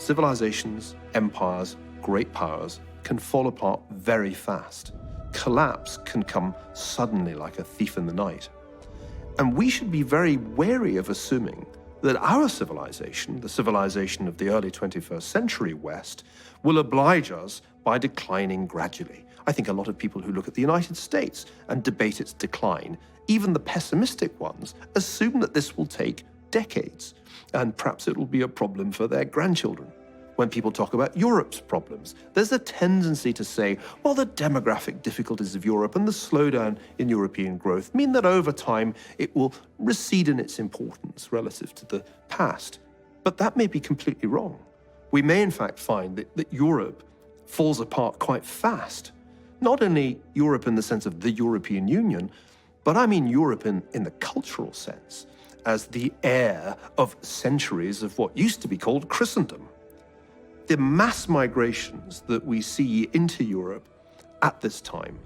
Civilizations, empires, great powers can fall apart very fast. Collapse can come suddenly like a thief in the night. And we should be very wary of assuming that our civilization, the civilization of the early 21st century West, will oblige us by declining gradually. I think a lot of people who look at the United States and debate its decline, even the pessimistic ones, assume that this will take decades, and perhaps it will be a problem for their grandchildren. When people talk about Europe's problems, there's a tendency to say, well, the demographic difficulties of Europe and the slowdown in European growth mean that over time it will recede in its importance relative to the past. But that may be completely wrong. We may in fact find that Europe falls apart quite fast. Not only Europe in the sense of the European Union, but I mean Europe in the cultural sense, as the heir of centuries of what used to be called Christendom. The mass migrations that we see into Europe at this time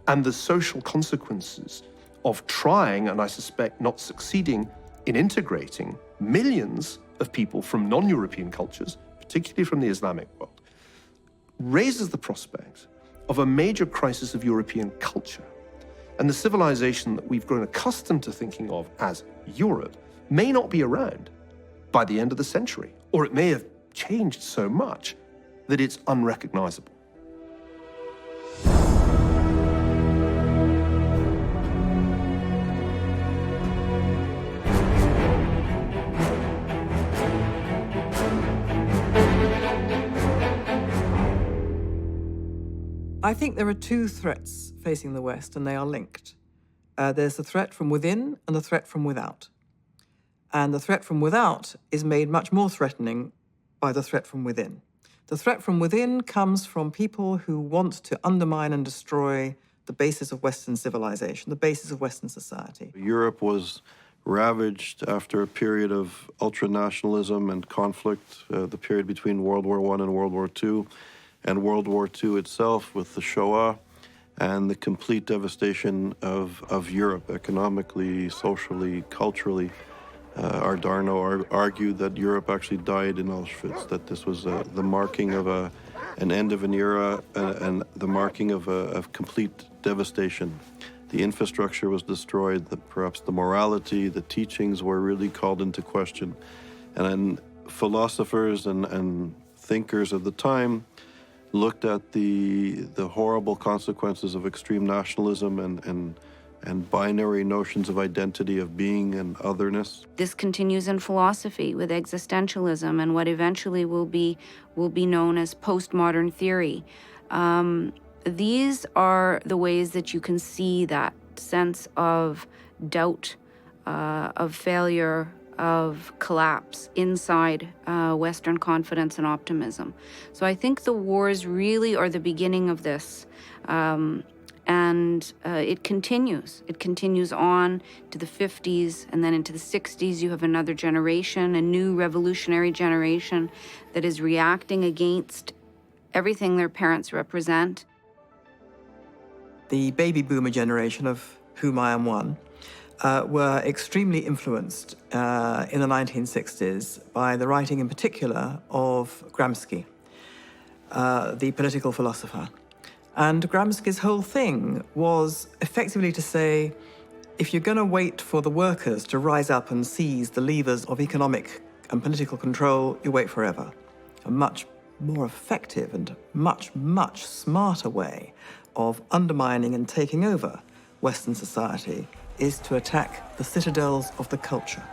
and the social consequences of trying, and I suspect not succeeding, in integrating millions of people from non-European cultures, particularly from the Islamic world, raises the prospect of a major crisis of European culture. And the civilization that we've grown accustomed to thinking of as Europe may not be around by the end of the century, or it may have changed so much that it's unrecognizable. I think there are two threats facing the West, and they are linked. There's the threat from within and the threat from without. And the threat from without is made much more threatening by the threat from within. The threat from within comes from people who want to undermine and destroy the basis of Western civilization, the basis of Western society. Europe was ravaged after a period of ultranationalism and conflict, the period between World War I and World War II, and World War II itself with the Shoah and the complete devastation of Europe, economically, socially, culturally. Adorno argued that Europe actually died in Auschwitz, that this was the marking of an end of an era and the marking of complete devastation. The infrastructure was destroyed, perhaps the morality, the teachings were really called into question. And then philosophers and thinkers of the time looked at the horrible consequences of extreme nationalism and binary notions of identity, of being and otherness. This continues in philosophy with existentialism and what eventually will be known as postmodern theory. These are the ways that you can see that sense of doubt, of failure, of collapse inside Western confidence and optimism. So I think the wars really are the beginning of this. And it continues. It continues on to the 50s, and then into the 60s you have another generation, a new revolutionary generation that is reacting against everything their parents represent. The baby boomer generation, of whom I am one, were extremely influenced in the 1960s by the writing in particular of Gramsci, the political philosopher. And Gramsci's whole thing was effectively to say, if you're going to wait for the workers to rise up and seize the levers of economic and political control, you wait forever. A much more effective and much, much smarter way of undermining and taking over Western society is to attack the citadels of the culture,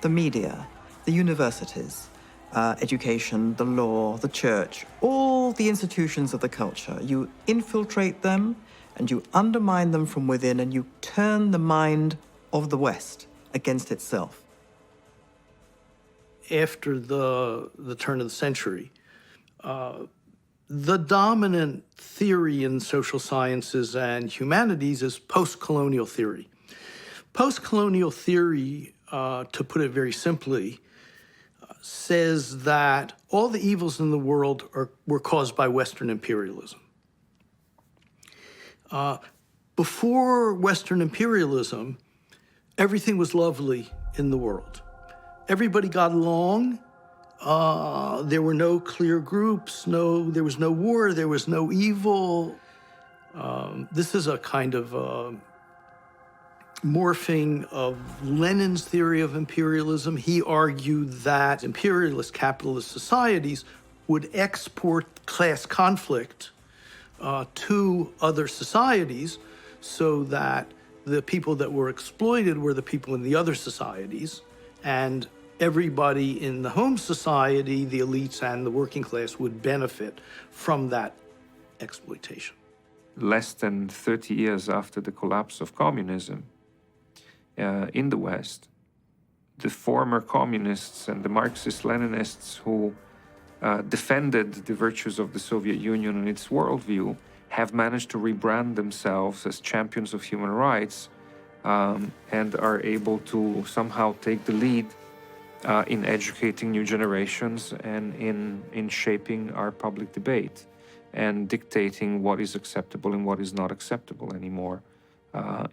the media, the universities, education, the law, the church, all the institutions of the culture. You infiltrate them and you undermine them from within, and you turn the mind of the West against itself. After the turn of the century, the dominant theory in social sciences and humanities is post-colonial theory. Post-colonial theory, to put it very simply, says that all the evils in the world were caused by Western imperialism. Before Western imperialism, everything was lovely in the world. Everybody got along. There were no clear groups, there was no war, there was no evil. This is a kind of morphing of Lenin's theory of imperialism. He argued that imperialist capitalist societies would export class conflict to other societies so that the people that were exploited were the people in the other societies, and everybody in the home society, the elites and the working class, would benefit from that exploitation. Less than 30 years after the collapse of communism in the West, the former communists and the Marxist-Leninists who defended the virtues of the Soviet Union and its worldview have managed to rebrand themselves as champions of human rights and are able to somehow take the lead in educating new generations and in shaping our public debate and dictating what is acceptable and what is not acceptable anymore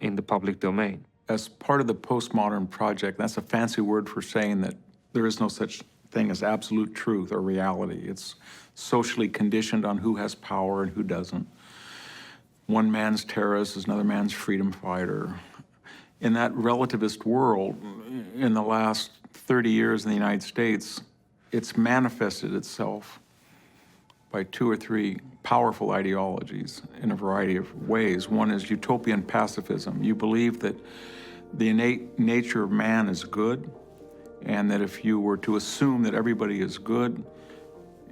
in the public domain. As part of the postmodern project, that's a fancy word for saying that there is no such thing as absolute truth or reality. It's socially conditioned on who has power and who doesn't. One man's terrorist is another man's freedom fighter. In that relativist world, in the last 30 years in the United States, it's manifested itself by 2 or 3 powerful ideologies in a variety of ways. One is utopian pacifism. You believe that the innate nature of man is good, and that if you were to assume that everybody is good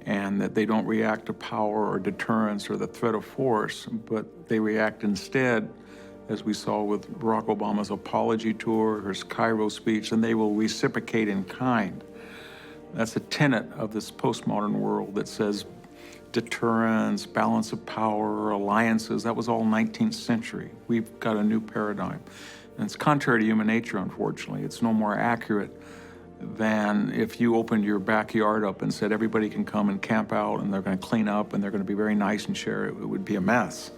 and that they don't react to power or deterrence or the threat of force, but they react instead, as we saw with Barack Obama's apology tour, his Cairo speech, and they will reciprocate in kind. That's a tenet of this postmodern world that says deterrence, balance of power, alliances. That was all 19th century. We've got a new paradigm. And it's contrary to human nature, unfortunately. It's no more accurate than if you opened your backyard up and said everybody can come and camp out and they're going to clean up and they're going to be very nice and share it. It would be a mess.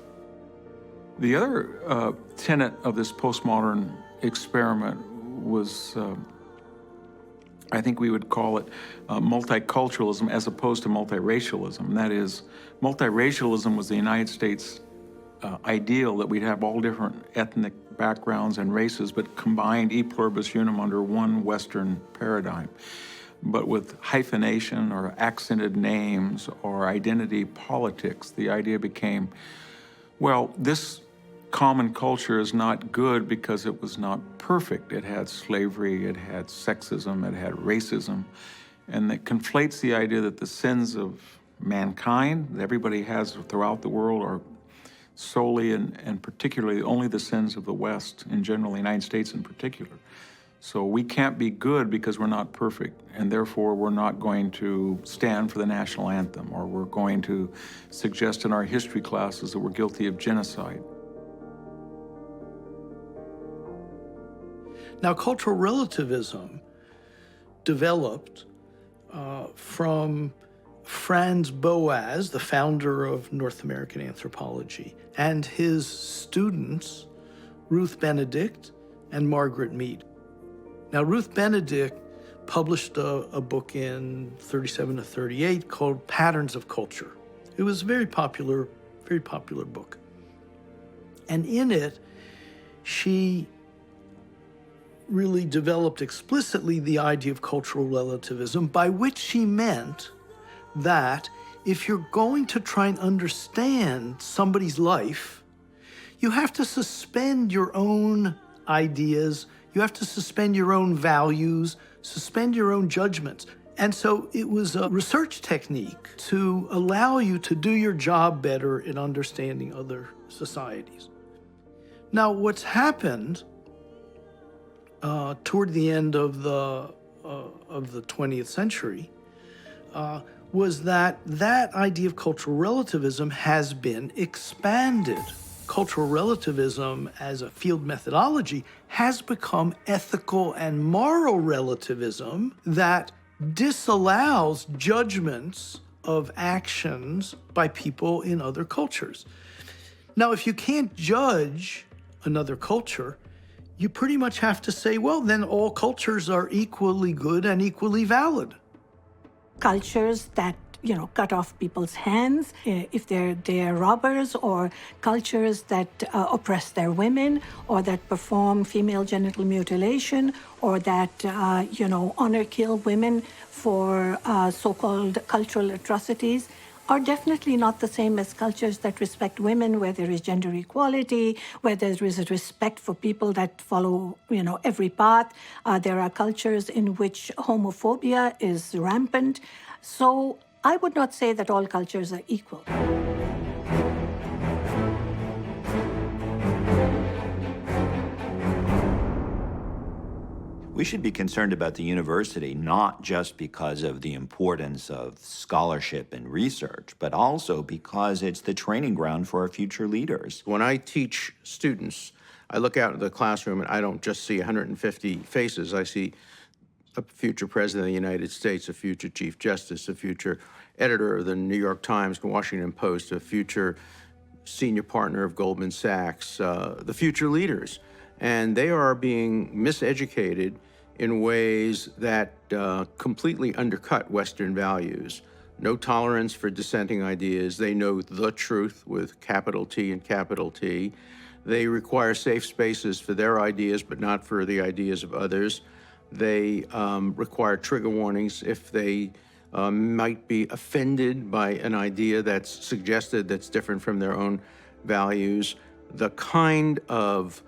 The other tenet of this postmodern experiment was, I think we would call it multiculturalism as opposed to multiracialism. And that is, multiracialism was the United States ideal that we'd have all different ethnic backgrounds and races, but combined e pluribus unum under one Western paradigm. But with hyphenation or accented names or identity politics, the idea became, well, this common culture is not good because it was not perfect. It had slavery, it had sexism, it had racism, and it conflates the idea that the sins of mankind that everybody has throughout the world are solely and particularly only the sins of the West in general, the United States in particular. So we can't be good because we're not perfect, and therefore we're not going to stand for the national anthem, or we're going to suggest in our history classes that we're guilty of genocide. Now, cultural relativism developed from Franz Boas, the founder of North American anthropology, and his students, Ruth Benedict and Margaret Mead. Now, Ruth Benedict published a book in 37 to 38 called Patterns of Culture. It was a very popular book. And in it, she really developed explicitly the idea of cultural relativism, by which she meant that if you're going to try and understand somebody's life, you have to suspend your own ideas, you have to suspend your own values, suspend your own judgments. And so it was a research technique to allow you to do your job better in understanding other societies. Now, what's happened toward the end of the 20th century was that idea of cultural relativism has been expanded. Cultural relativism as a field methodology has become ethical and moral relativism that disallows judgments of actions by people in other cultures. Now, if you can't judge another culture, you pretty much have to say, well, then all cultures are equally good and equally valid. cultures that cut off people's hands if they're robbers, or cultures that oppress their women, or that perform female genital mutilation, or that honor kill women for so-called cultural atrocities, are definitely not the same as cultures that respect women, where there is gender equality, where there is a respect for people that follow, every path. There are cultures in which homophobia is rampant. So I would not say that all cultures are equal. We should be concerned about the university not just because of the importance of scholarship and research, but also because it's the training ground for our future leaders. When I teach students, I look out at the classroom and I don't just see 150 faces. I see a future president of the United States, a future chief justice, a future editor of the New York Times, Washington Post, a future senior partner of Goldman Sachs, the future leaders. And they are being miseducated in ways that completely undercut Western values. No tolerance for dissenting ideas. They know the truth with capital T and capital T. They require safe spaces for their ideas, but not for the ideas of others. They require trigger warnings if they might be offended by an idea that's suggested that's different from their own values. The kind of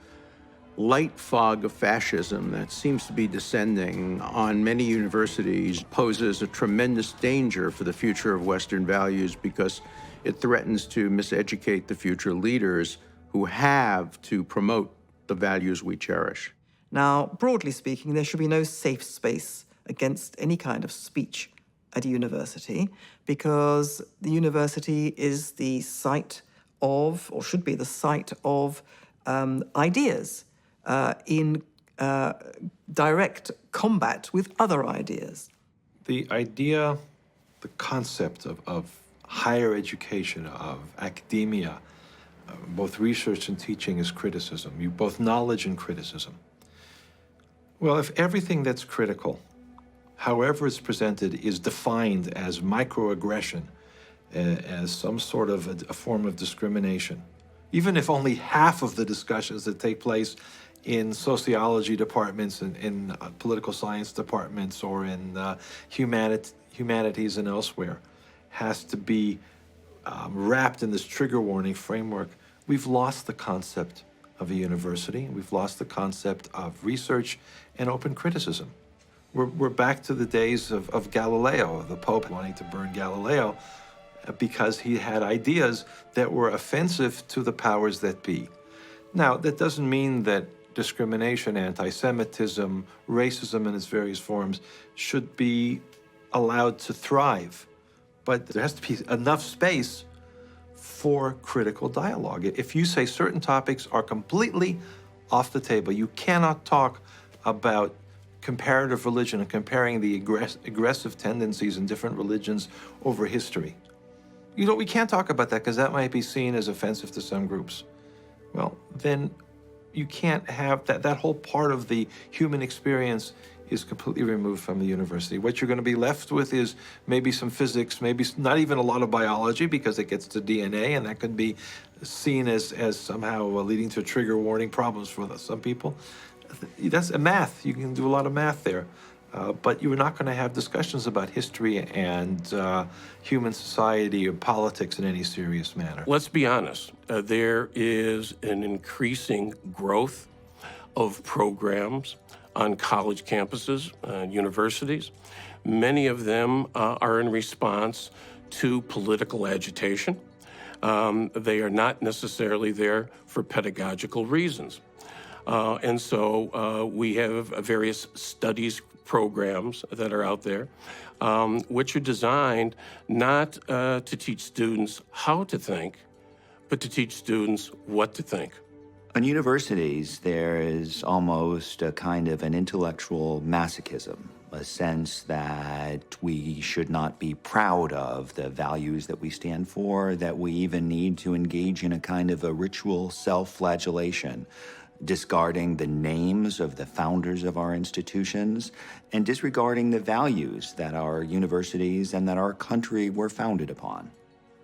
light fog of fascism that seems to be descending on many universities poses a tremendous danger for the future of Western values, because it threatens to miseducate the future leaders who have to promote the values we cherish. Now, broadly speaking, there should be no safe space against any kind of speech at a university, because the university is the site of, or should be the site of, ideas in direct combat with other ideas. The idea, the concept of higher education, of academia, both research and teaching is criticism, both knowledge and criticism. Well, if everything that's critical, however it's presented, is defined as microaggression, as some sort of a form of discrimination, even if only half of the discussions that take place in sociology departments and in political science departments or in humanities and elsewhere has to be wrapped in this trigger warning framework, we've lost the concept of a university. We've lost the concept of research and open criticism. We're back to the days of Galileo, the Pope wanting to burn Galileo because he had ideas that were offensive to the powers that be. Now, that doesn't mean that discrimination, anti-Semitism, racism in its various forms should be allowed to thrive. But there has to be enough space for critical dialogue. If you say certain topics are completely off the table, you cannot talk about comparative religion and comparing the aggressive tendencies in different religions over history. We can't talk about that because that might be seen as offensive to some groups. Well, then you can't have that whole part of the human experience is completely removed from the university. What you're going to be left with is maybe some physics, maybe not even a lot of biology because it gets to DNA, and that could be seen as somehow leading to trigger warning problems for some people. That's math. You can do a lot of math there. But you're not going to have discussions about history and human society or politics in any serious manner. Let's be honest. There is an increasing growth of programs on college campuses and universities. Many of them are in response to political agitation. They are not necessarily there for pedagogical reasons. And so we have various studies programs that are out there, which are designed not to teach students how to think, but to teach students what to think. On universities, there is almost a kind of an intellectual masochism, a sense that we should not be proud of the values that we stand for, that we even need to engage in a kind of a ritual self-flagellation. discarding the names of the founders of our institutions, and disregarding the values that our universities and that our country were founded upon.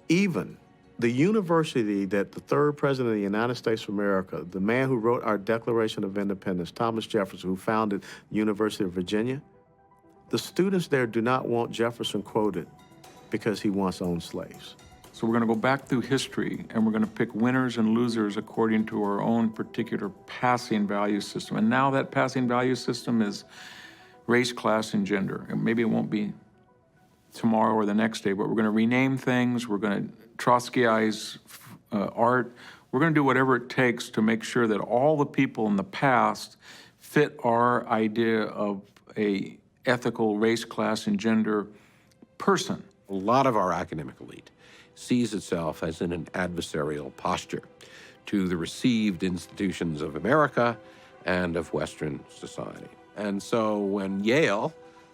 Even the university that the third president of the United States of America, the man who wrote our Declaration of Independence, Thomas Jefferson, who founded the University of Virginia, the students there do not want Jefferson quoted because he once owned slaves. So we're going to go back through history, and we're going to pick winners and losers according to our own particular passing value system. And now that passing value system is race, class, and gender. And maybe it won't be tomorrow or the next day, but we're going to rename things. We're going to Trotskyize art. We're going to do whatever it takes to make sure that all the people in the past fit our idea of a ethical race, class, and gender person. A lot of our academic elite sees itself as in an adversarial posture to the received institutions of America and of Western society. And so when Yale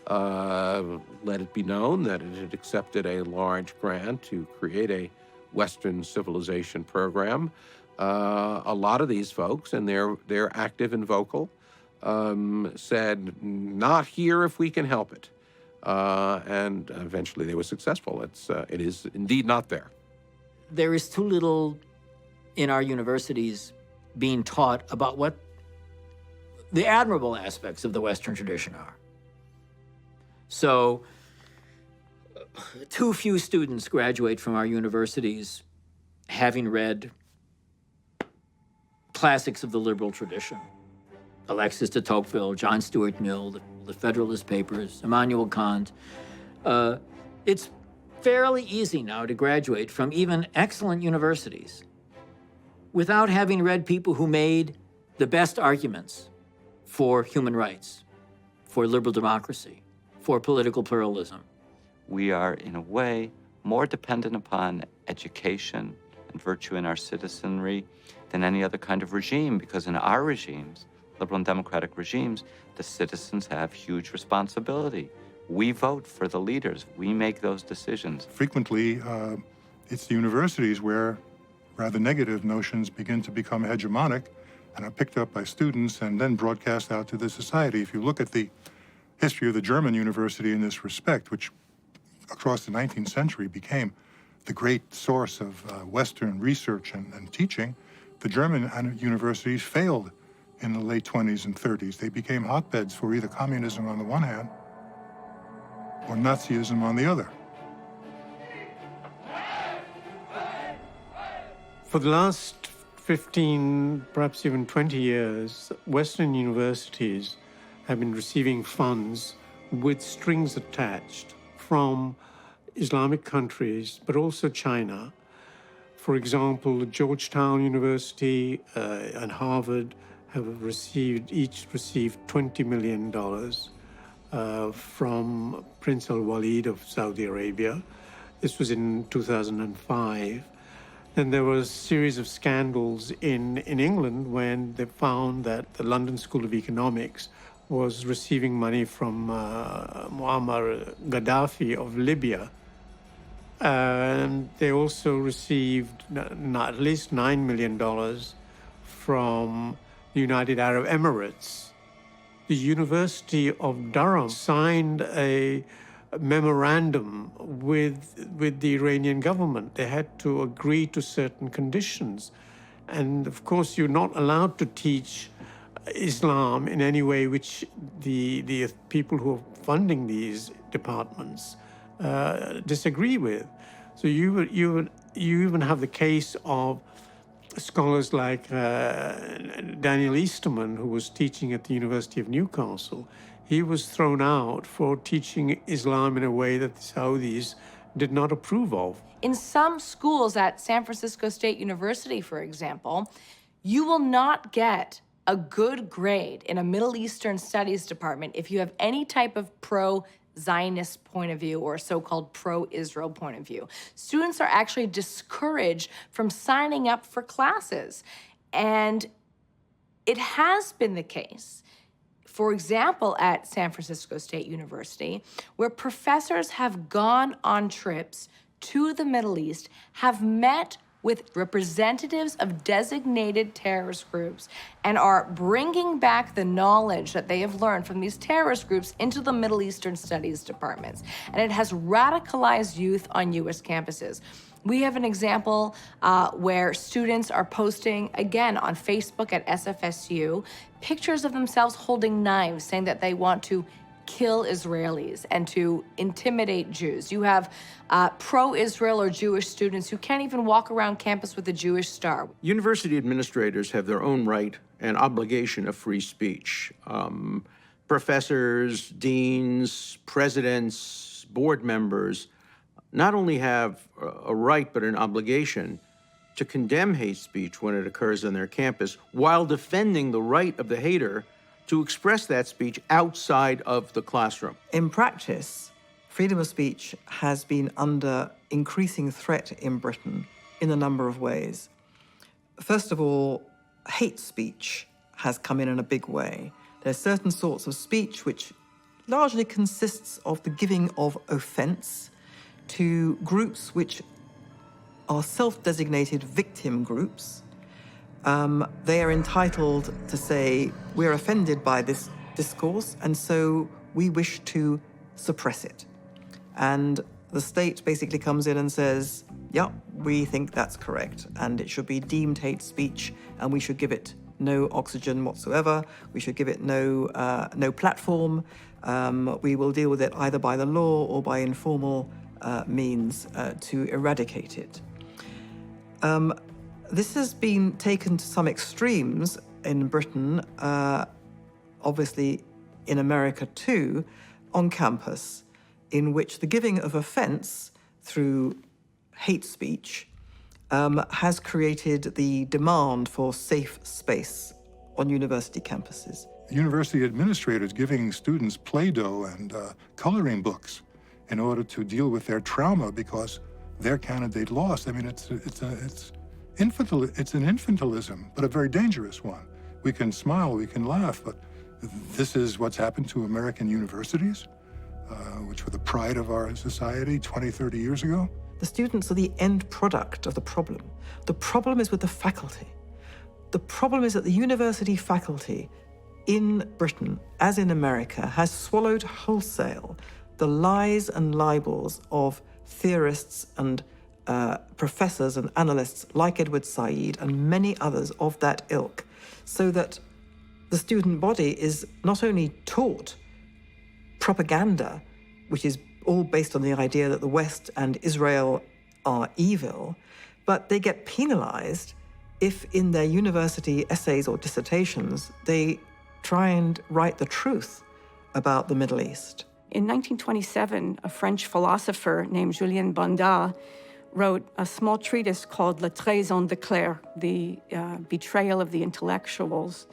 let it be known that it had accepted a large grant to create a Western civilization program, a lot of these folks, and they're active and vocal, said, not here if we can help it. And eventually they were successful. It is indeed not there. There is too little in our universities being taught about what the admirable aspects of the Western tradition are. So, too few students graduate from our universities having read classics of the liberal tradition. Alexis de Tocqueville, John Stuart Mill, the Federalist Papers, Immanuel Kant. It's fairly easy now to graduate from even excellent universities without having read people who made the best arguments for human rights, for liberal democracy, for political pluralism. We are, in a way, more dependent upon education and virtue in our citizenry than any other kind of regime, because in our regimes, liberal and democratic regimes, the citizens have huge responsibility. We vote for the leaders. We make those decisions. Frequently, it's the universities where rather negative notions begin to become hegemonic and are picked up by students and then broadcast out to the society. If you look at the history of the German university in this respect, which across the 19th century became the great source of Western research and teaching, the German universities failed in the late 20s and 30s. They became hotbeds for either communism on the one hand or Nazism on the other. For the last 15, perhaps even 20 years, Western universities have been receiving funds with strings attached from Islamic countries, but also China. For example, Georgetown University and Harvard have each received $20 million from Prince Al-Walid of Saudi Arabia. This was in 2005. Then there was a series of scandals in England when they found that the London School of Economics was receiving money from Muammar Gaddafi of Libya. And they also received at least $9 million from the United Arab Emirates. The University of Durham signed a memorandum with the Iranian government. They had to agree to certain conditions. And of course, you're not allowed to teach Islam in any way which the people who are funding these departments disagree with. So you even have the case of scholars like Daniel Easterman, who was teaching at the University of Newcastle. He was thrown out for teaching Islam in a way that the Saudis did not approve of. In some schools at San Francisco State University, for example, you will not get a good grade in a Middle Eastern Studies department if you have any type of pro-Zionist point of view or so-called pro-Israel point of view. Students are actually discouraged from signing up for classes. And it has been the case, for example, at San Francisco State University, where professors have gone on trips to the Middle East, have met with representatives of designated terrorist groups and are bringing back the knowledge that they have learned from these terrorist groups into the Middle Eastern Studies departments. And it has radicalized youth on U.S. campuses. We have an example where students are posting, again, on Facebook at SFSU, pictures of themselves holding knives, saying that they want to kill Israelis and to intimidate Jews. You have pro-Israel or Jewish students who can't even walk around campus with a Jewish star. University administrators have their own right and obligation of free speech. Professors, deans, presidents, board members not only have a right but an obligation to condemn hate speech when it occurs on their campus while defending the right of the hater to express that speech outside of the classroom. In practice, freedom of speech has been under increasing threat in Britain in a number of ways. First of all, hate speech has come in a big way. There's certain sorts of speech which largely consists of the giving of offense to groups which are self-designated victim groups. They are entitled to say, we're offended by this discourse, and so we wish to suppress it. And the state basically comes in and says, yeah, we think that's correct, and it should be deemed hate speech, and we should give it no oxygen whatsoever. We should give it no platform. We will deal with it either by the law or by informal means to eradicate it. This has been taken to some extremes in Britain, obviously in America too, on campus, in which the giving of offense through hate speech has created the demand for safe space on university campuses. University administrators giving students Play-Doh and coloring books in order to deal with their trauma because their candidate lost. I mean, it's an infantilism, but a very dangerous one. We can smile, we can laugh, but this is what's happened to American universities, which were the pride of our society 20, 30 years ago. The students are the end product of the problem. The problem is with the faculty. The problem is that the university faculty in Britain, as in America, has swallowed wholesale the lies and libels of theorists and professors and analysts like Edward Said and many others of that ilk, so that the student body is not only taught propaganda, which is all based on the idea that the West and Israel are evil, but they get penalized if in their university essays or dissertations they try and write the truth about the Middle East. In 1927, a French philosopher named Julien Bonda wrote a small treatise called La Trahison de Clerc, the betrayal of the intellectuals,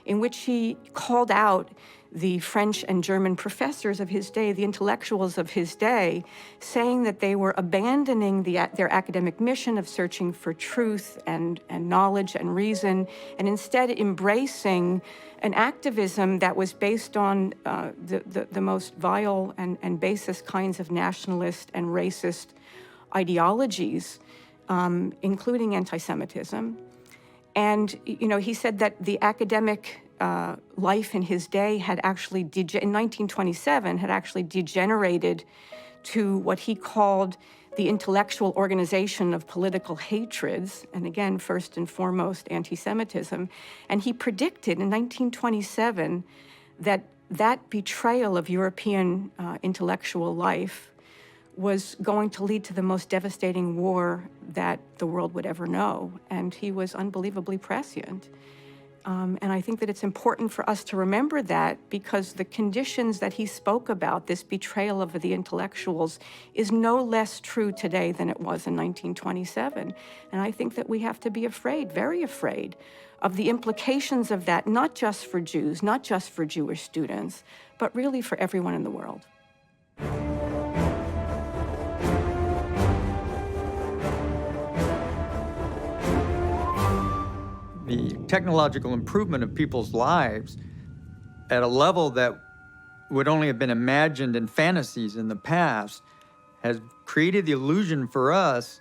in which he called out the French and German professors of his day, the intellectuals of his day, saying that they were abandoning their academic mission of searching for truth and knowledge and reason, and instead embracing an activism that was based on the most vile and basest kinds of nationalist and racist ideologies, including anti-Semitism. And, he said that the academic life in his day had actually, in 1927, had actually degenerated to what he called the intellectual organization of political hatreds, and again, first and foremost, anti-Semitism. And he predicted in 1927 that that betrayal of European intellectual life was going to lead to the most devastating war that the world would ever know. And he was unbelievably prescient. And I think that it's important for us to remember that, because the conditions that he spoke about, this betrayal of the intellectuals, is no less true today than it was in 1927. And I think that we have to be afraid, very afraid, of the implications of that, not just for Jews, not just for Jewish students, but really for everyone in the world. The technological improvement of people's lives at a level that would only have been imagined in fantasies in the past has created the illusion for us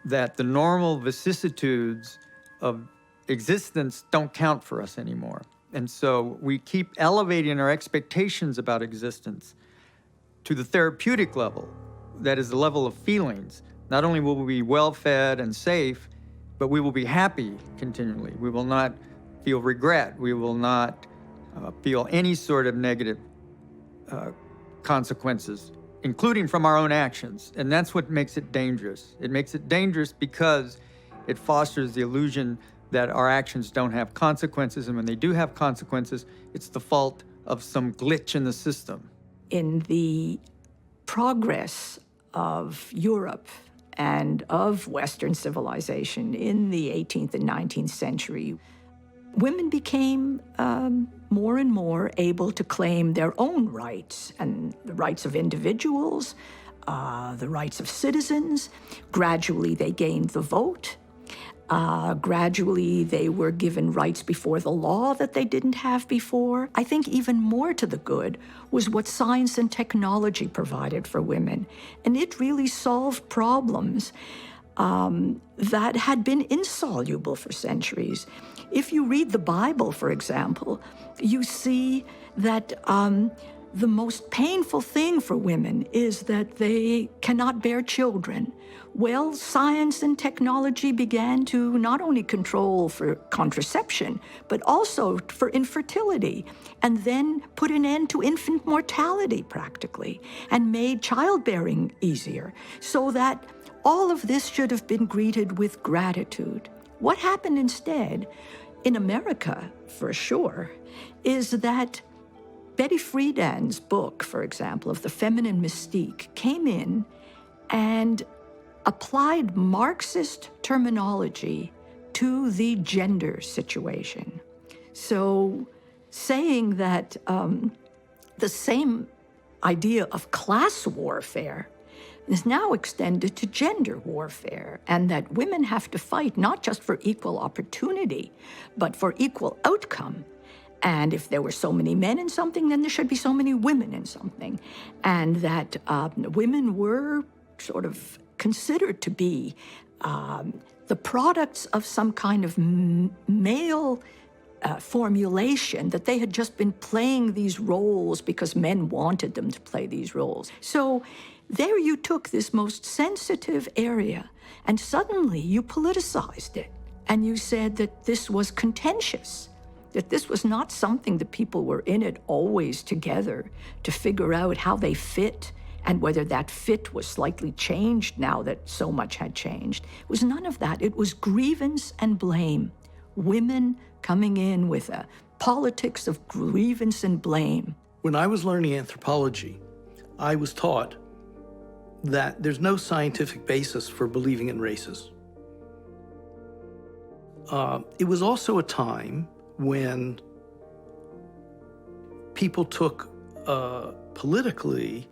that the normal vicissitudes of existence don't count for us anymore. And so we keep elevating our expectations about existence to the therapeutic level, that is the level of feelings. Not only will we be well-fed and safe, but we will be happy continually. We will not feel regret. We will not feel any sort of negative consequences, including from our own actions. And that's what makes it dangerous. It makes it dangerous because it fosters the illusion that our actions don't have consequences, and when they do have consequences, it's the fault of some glitch in the system. In the progress of Europe and of Western civilization in the 18th and 19th century, women became more and more able to claim their own rights and the rights of individuals, the rights of citizens. Gradually, they gained the vote. Gradually, they were given rights before the law that they didn't have before. I think even more to the good was what science and technology provided for women. And it really solved problems that had been insoluble for centuries. If you read the Bible, for example, you see that the most painful thing for women is that they cannot bear children. Well, science and technology began to not only control for contraception, but also for infertility, and then put an end to infant mortality practically, and made childbearing easier, so that all of this should have been greeted with gratitude. What happened instead, in America for sure, is that Betty Friedan's book, for example, of the feminine mystique, came in and applied Marxist terminology to the gender situation. So saying that the same idea of class warfare is now extended to gender warfare, and that women have to fight not just for equal opportunity, but for equal outcome. And if there were so many men in something, then there should be so many women in something. And that women were sort of considered to be the products of some kind of male formulation, that they had just been playing these roles because men wanted them to play these roles. So there you took this most sensitive area and suddenly you politicized it. And you said that this was contentious, that this was not something that people were in it always together to figure out how they fit and whether that fit was slightly changed now that so much had changed. It was none of that. It was grievance and blame. Women coming in with a politics of grievance and blame. When I was learning anthropology, I was taught that there's no scientific basis for believing in races. It was also a time when people took politically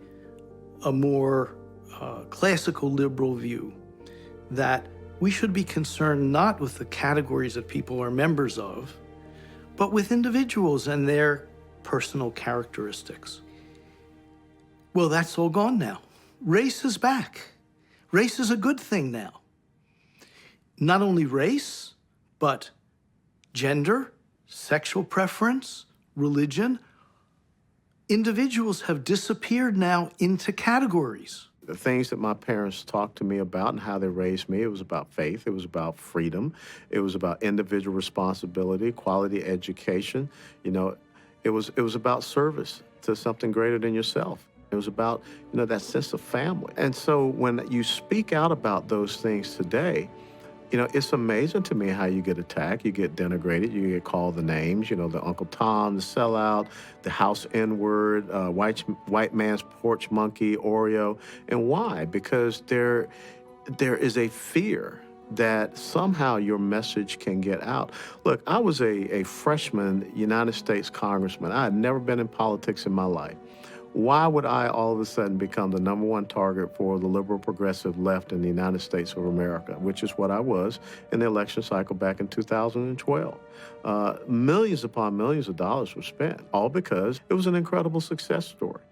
a more classical liberal view that we should be concerned not with the categories that people are members of, but with individuals and their personal characteristics. Well, that's all gone now. Race is back. Race is a good thing now. Not only race, but gender, sexual preference, religion. Individuals have disappeared now into categories. The things that my parents talked to me about and how they raised me, it was about faith, it was about freedom, it was about individual responsibility, quality education. You know, it was about service to something greater than yourself. It was about, you know, that sense of family. And so when you speak out about those things today, you know, it's amazing to me how you get attacked, you get denigrated, you get called the names, you know, the Uncle Tom, the sellout, the house N-word, white man's porch monkey, Oreo. And why? Because there is a fear that somehow your message can get out. Look, I was a freshman United States congressman. I had never been in politics in my life. Why would I all of a sudden become the #1 target for the liberal progressive left in the United States of America, which is what I was in the election cycle back in 2012? Millions upon millions of dollars were spent, all because it was an incredible success story.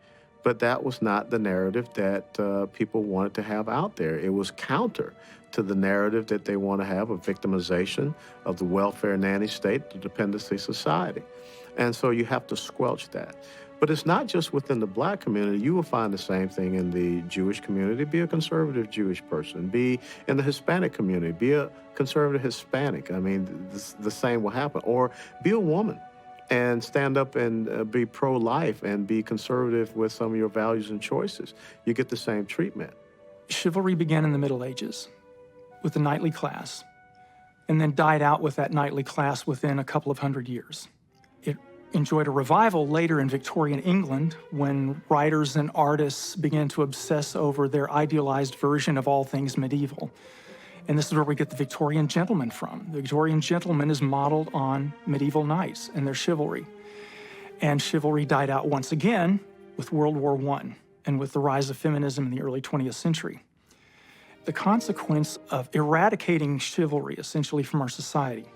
But that was not the narrative that people wanted to have out there. It was counter to the narrative that they want to have of victimization, of the welfare nanny state, the dependency society. And so you have to squelch that. But it's not just within the Black community. You will find the same thing in the Jewish community. Be a conservative Jewish person. Be in the Hispanic community. Be a conservative Hispanic. I mean, the same will happen. Or be a woman and stand up and be pro-life and be conservative with some of your values and choices. You get the same treatment. Chivalry began in the Middle Ages with the knightly class, and then died out with that knightly class within a couple of hundred years. It enjoyed a revival later in Victorian England when writers and artists began to obsess over their idealized version of all things medieval. And this is where we get the Victorian gentleman from. The Victorian gentleman is modeled on medieval knights and their chivalry. And chivalry died out once again with World War I and with the rise of feminism in the early 20th century. The consequence of eradicating chivalry, essentially, from our society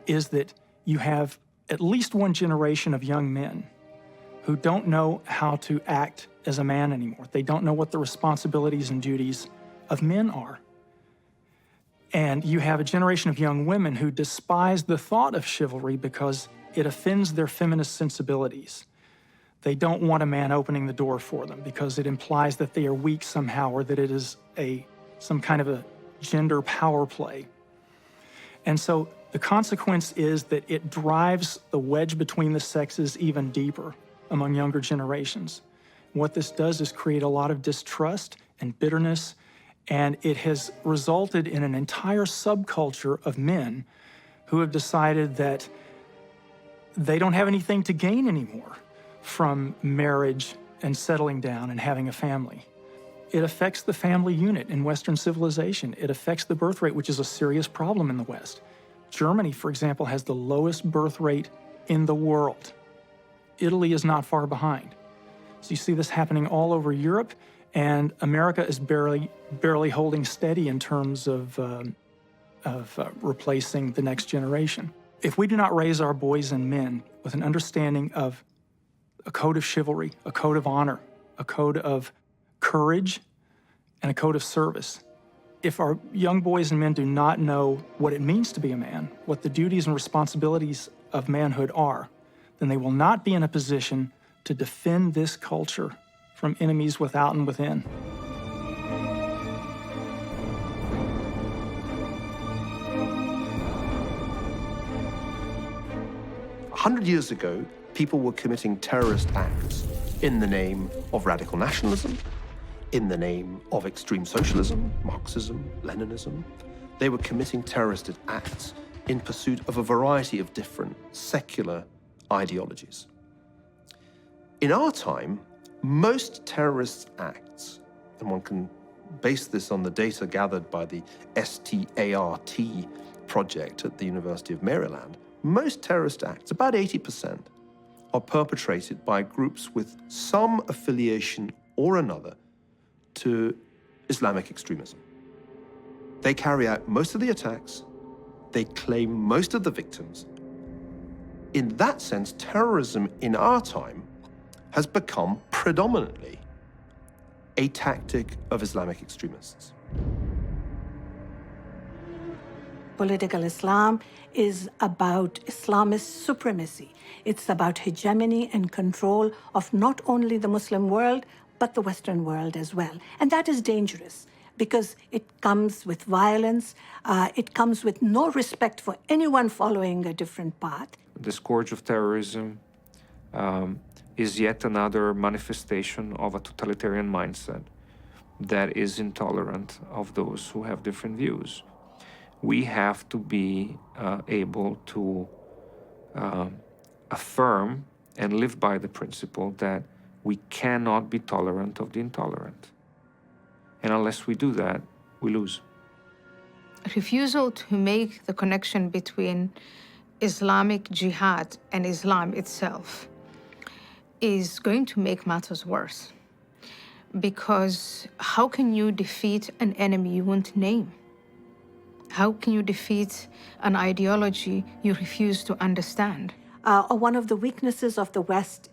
is that you have at least one generation of young men who don't know how to act as a man anymore. They don't know what the responsibilities and duties of men are. And you have a generation of young women who despise the thought of chivalry because it offends their feminist sensibilities. They don't want a man opening the door for them because it implies that they are weak somehow, or that it is some kind of a gender power play. And so the consequence is that it drives the wedge between the sexes even deeper among younger generations. What this does is create a lot of distrust and bitterness, and it has resulted in an entire subculture of men who have decided that they don't have anything to gain anymore from marriage and settling down and having a family. It affects the family unit in Western civilization. It affects the birth rate, which is a serious problem in the West. Germany, for example, has the lowest birth rate in the world. Italy is not far behind. So you see this happening all over Europe, and America is barely holding steady in terms of replacing the next generation. If we do not raise our boys and men with an understanding of a code of chivalry, a code of honor, a code of courage, and a code of service, if our young boys and men do not know what it means to be a man, what the duties and responsibilities of manhood are, then they will not be in a position to defend this culture from enemies without and within. A 100 years ago, people were committing terrorist acts in the name of radical nationalism, in the name of extreme socialism, Marxism, Leninism. They were committing terrorist acts in pursuit of a variety of different secular ideologies. In our time, most terrorist acts, and one can base this on the data gathered by the START project at the University of Maryland, most terrorist acts, about 80%, are perpetrated by groups with some affiliation or another to Islamic extremism. They carry out most of the attacks, they claim most of the victims. In that sense, terrorism in our time has become predominantly a tactic of Islamic extremists. Political Islam is about Islamist supremacy. It's about hegemony and control of not only the Muslim world, but the Western world as well. And that is dangerous because it comes with violence. It comes with no respect for anyone following a different path. The scourge of terrorism is yet another manifestation of a totalitarian mindset that is intolerant of those who have different views. We have to be able to affirm and live by the principle that we cannot be tolerant of the intolerant. And unless we do that, we lose. Refusal to make the connection between Islamic jihad and Islam itself is going to make matters worse. Because how can you defeat an enemy you won't name? How can you defeat an ideology you refuse to understand? One of the weaknesses of the West,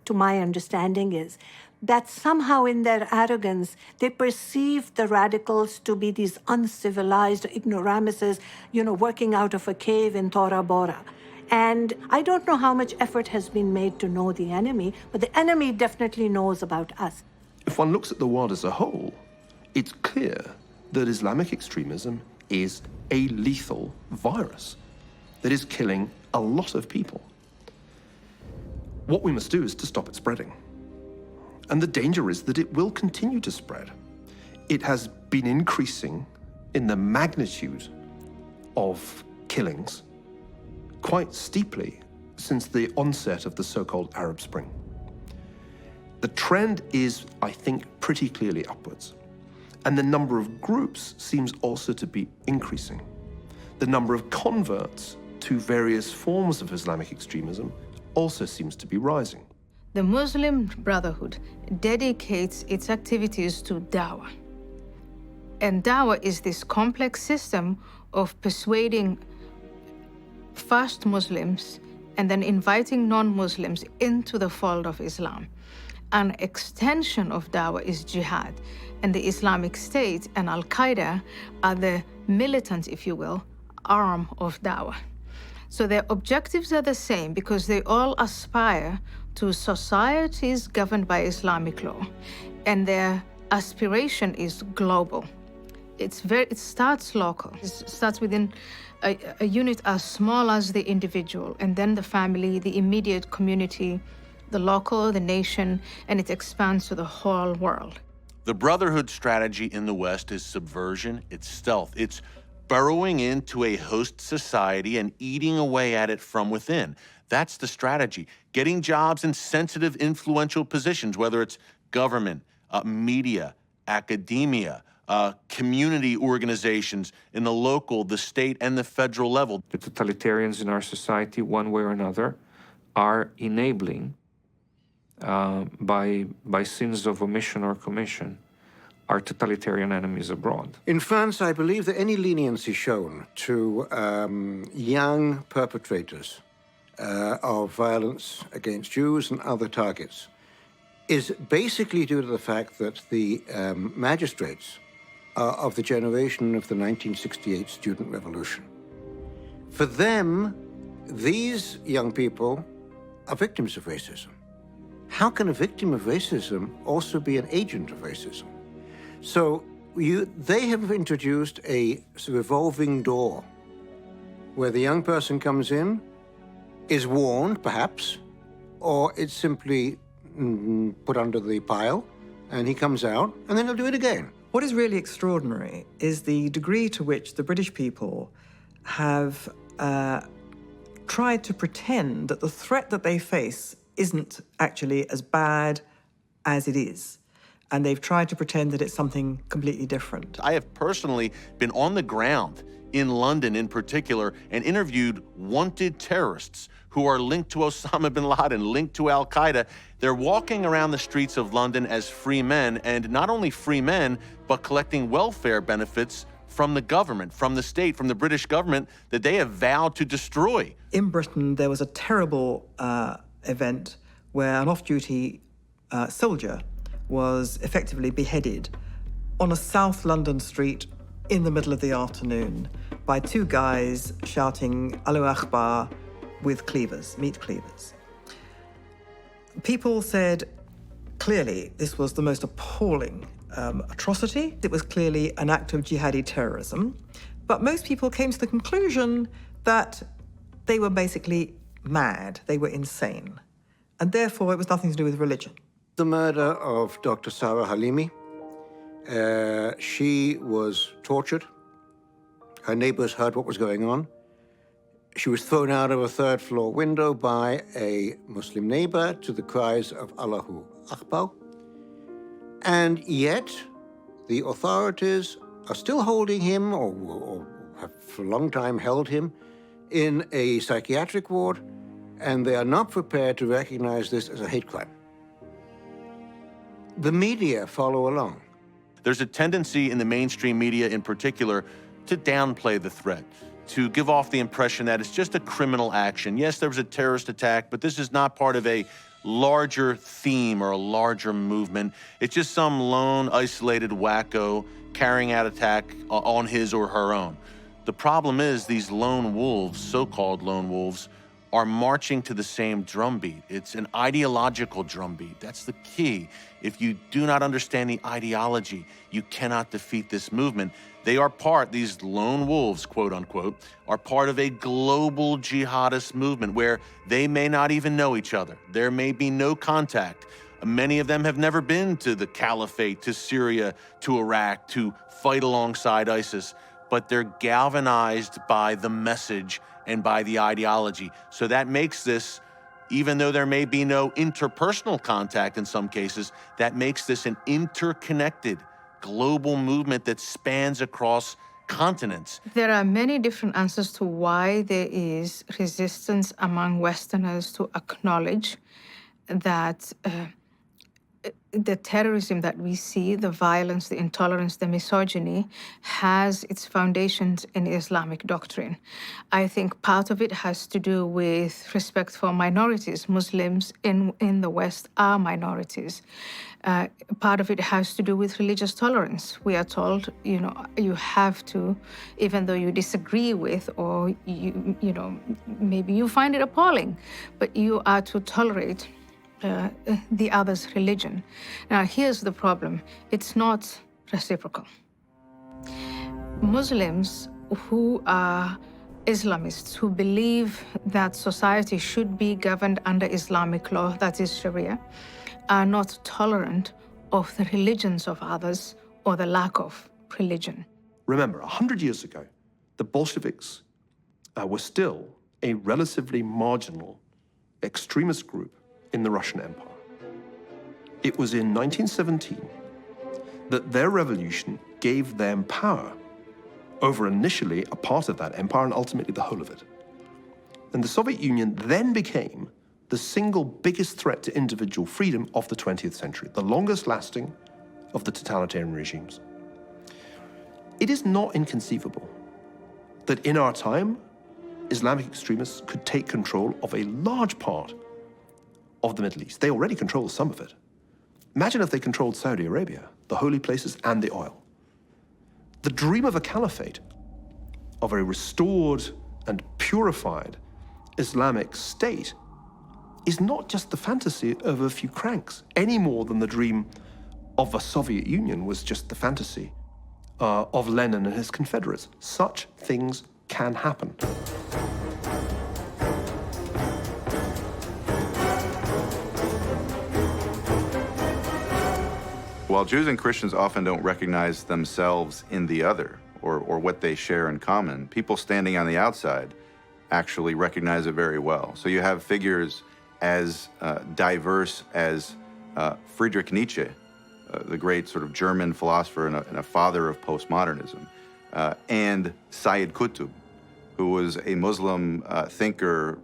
to my understanding, is that somehow in their arrogance, they perceive the radicals to be these uncivilized ignoramuses, working out of a cave in Tora Bora. And I don't know how much effort has been made to know the enemy, but the enemy definitely knows about us. If one looks at the world as a whole, it's clear that Islamic extremism is a lethal virus that is killing a lot of people. What we must do is to stop it spreading. And the danger is that it will continue to spread. It has been increasing in the magnitude of killings quite steeply since the onset of the so-called Arab Spring. The trend is, I think, pretty clearly upwards. And the number of groups seems also to be increasing. The number of converts to various forms of Islamic extremism also seems to be rising. The Muslim Brotherhood dedicates its activities to dawah. And dawah is this complex system of persuading first Muslims and then inviting non-Muslims into the fold of Islam. An extension of dawah is jihad, and the Islamic State and Al-Qaeda are the militant, if you will, arm of dawah. So their objectives are the same because they all aspire to societies governed by Islamic law, and their aspiration is global. It starts local. It starts within a unit as small as the individual, and then the family, the immediate community, the local, the nation, and it expands to the whole world. The Brotherhood strategy in the West is subversion, it's stealth, it's burrowing into a host society and eating away at it from within. That's the strategy. Getting jobs in sensitive, influential positions, whether it's government, media, academia, community organizations in the local, the state, and the federal level. The totalitarians in our society, one way or another, are enabling, by sins of omission or commission, our totalitarian enemies abroad. In France, I believe that any leniency shown to young perpetrators of violence against Jews and other targets is basically due to the fact that the magistrates are of the generation of the 1968 student revolution. For them, these young people are victims of racism. How can a victim of racism also be an agent of racism? So they have introduced a revolving door where the young person comes in, is warned, perhaps, or it's simply put under the pile, and he comes out, and then he'll do it again. What is really extraordinary is the degree to which the British people have tried to pretend that the threat that they face isn't actually as bad as it is. And they've tried to pretend that it's something completely different. I have personally been on the ground in London in particular and interviewed wanted terrorists who are linked to Osama bin Laden, linked to Al-Qaeda. They're walking around the streets of London as free men, and not only free men, but collecting welfare benefits from the government, from the state, from the British government that they have vowed to destroy. In Britain, there was a terrible event where an off-duty soldier was effectively beheaded on a South London street in the middle of the afternoon by two guys shouting Allahu Akbar with cleavers, meat cleavers. People said, clearly, this was the most appalling atrocity. It was clearly an act of jihadi terrorism. But most people came to the conclusion that they were basically mad, they were insane. And therefore, it was nothing to do with religion. The murder of Dr. Sarah Halimi. She was tortured. Her neighbors heard what was going on. She was thrown out of a third-floor window by a Muslim neighbor to the cries of Allahu Akbar. And yet, the authorities are still holding him, or have for a long time held him, in a psychiatric ward, and they are not prepared to recognize this as a hate crime. The media follow along. There's a tendency in the mainstream media in particular to downplay the threat, to give off the impression that it's just a criminal action. Yes, there was a terrorist attack, but this is not part of a larger theme or a larger movement. It's just some lone, isolated wacko carrying out attack on his or her own. The problem is these lone wolves, so-called lone wolves, are marching to the same drumbeat. It's an ideological drumbeat. That's the key. If you do not understand the ideology, you cannot defeat this movement. They are part, these lone wolves, quote unquote, are part of a global jihadist movement where they may not even know each other. There may be no contact. Many of them have never been to the caliphate, to Syria, to Iraq, to fight alongside ISIS, but they're galvanized by the message and by the ideology. So that makes this, even though there may be no interpersonal contact in some cases, that makes this an interconnected global movement that spans across continents. There are many different answers to why there is resistance among Westerners to acknowledge that the terrorism that we see, the violence, the intolerance, the misogyny, has its foundations in Islamic doctrine. I think part of it has to do with respect for minorities. Muslims in the West are minorities. Part of it has to do with religious tolerance. We are told, you have to, even though you disagree with, or maybe you find it appalling, but you are to tolerate the other's religion. Now, here's the problem. It's not reciprocal. Muslims who are Islamists, who believe that society should be governed under Islamic law, that is Sharia, are not tolerant of the religions of others or the lack of religion. Remember, 100 years ago, the Bolsheviks were still a relatively marginal extremist group in the Russian Empire. It was in 1917 that their revolution gave them power over initially a part of that empire and ultimately the whole of it. And the Soviet Union then became the single biggest threat to individual freedom of the 20th century, the longest lasting of the totalitarian regimes. It is not inconceivable that in our time, Islamic extremists could take control of a large part of the Middle East. They already control some of it. Imagine if they controlled Saudi Arabia, the holy places and the oil. The dream of a caliphate, of a restored and purified Islamic state, is not just the fantasy of a few cranks, any more than the dream of a Soviet Union was just the fantasy of Lenin and his Confederates. Such things can happen. While Jews and Christians often don't recognize themselves in the other or what they share in common, people standing on the outside actually recognize it very well. So you have figures as diverse as Friedrich Nietzsche, the great sort of German philosopher and a father of postmodernism, and Sayyid Qutb, who was a Muslim thinker,